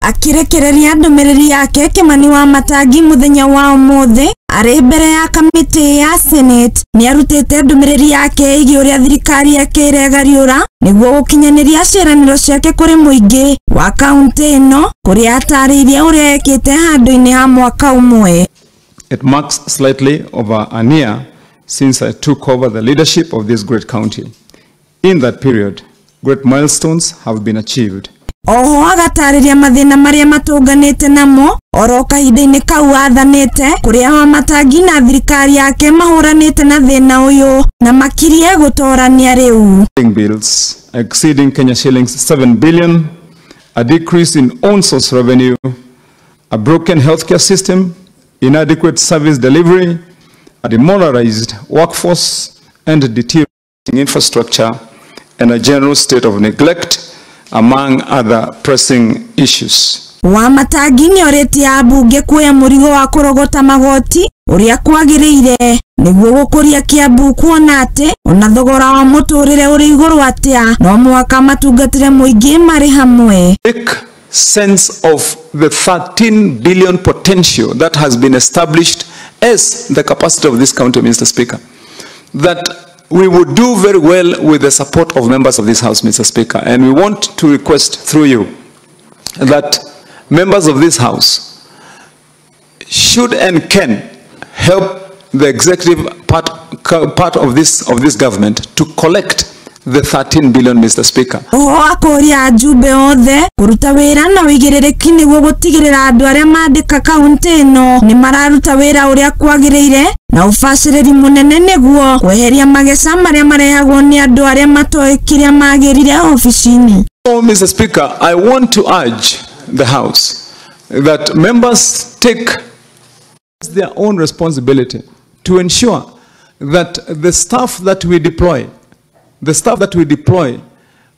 Akirekereirie ndúmíríri yake kimani wa matangi muthenya wa úumuthi ari mbere ya kamiti ya Senate niarutite ndúmíríri yake igi uria thirikari yake Iregariura niguo gukinyaniria ciraniro ciake kuri muingi wa kaunti ino kuria atariirie uria yekite handú-ini ha mwaka úmwe. It marks slightly over a year since I took over the leadership of this great county. In that period, great milestones have been achieved. Oho agatariria mathina maria matunganite namo oro kahinda-ini kau athanite kuria wa matangi na thirikari yake mahuranite na thina uyu na makíria gutorania riu. Bills exceeding Kenya shillings 7 billion, a decrease in own source revenue, a broken healthcare system, inadequate service delivery, a demoralized workforce, and deteriorating infrastructure, and a general state of neglect, among other pressing issues. Wa matangi nioritie ambunge kuoya murigo wa kurogota magoti uria kwagiriire niguo gukuria Kiambu kuona ati ona thogora wa muturire uri iguru atia no mwaka matungatire muingi mari hamwe. Make sense of the 13 billion potential that has been established as the capacity of this county, Mr. Speaker, that we would do very well with the support of members of this House, Mr. Speaker, and we want to request through you that members of this House should and can help the executive part of this government to collect the 13 billion, Mr. Speaker. Akoria ajumbe othe kuruta wira na wigiririki niguo gutigirira andu aria mandika kaunti ino ni mararuta wira uria kwagiriire na ubaciriri munene niguo kweheria mageca maria marehagwo ni andu aria matoikiria magirire oficini. So, Mr. Speaker, I want to urge the House that members take their own responsibility to ensure that the staff that we deploy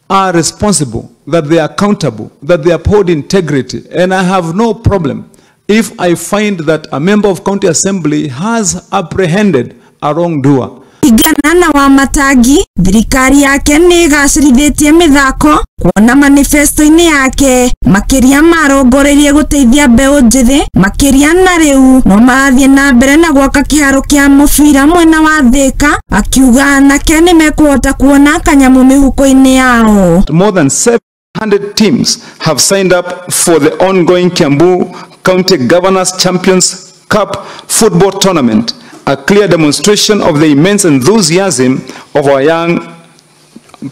are responsible, that they are accountable, that they uphold integrity. And I have no problem if I find that a member of county assembly has apprehended a wrongdoer. Igana na wa matangi thirikari yake ni igacĩrithitie mithako kuona manifesto-ini yake makíria marongoreirie guteithia mbeu njithi makíria na riu no marathie na mbere na gwaka kiharo kia mubira mwena wa thika akiuga anake ni mekuhota kuona kanyamu mihuko-ini yao. More than 700 teams have signed up for the ongoing Kiambu County Governors Champions Cup football tournament, a clear demonstration of the immense enthusiasm of our young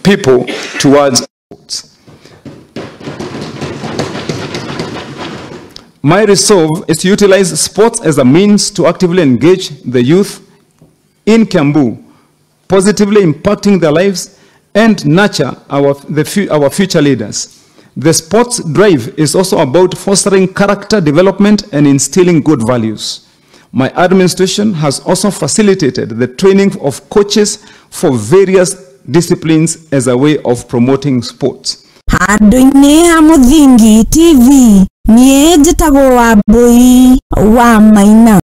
people towards sports. My resolve is to utilize sports as a means to actively engage the youth in Kiambu, positively impacting their lives and nurture our future leaders. The sports drive is also about fostering character development and instilling good values. My administration has also facilitated the training of coaches for various disciplines as a way of promoting sports. Handũ-inĩ ha Mũthingi TV, niĩ njĩtagwo Wambui wa Maina.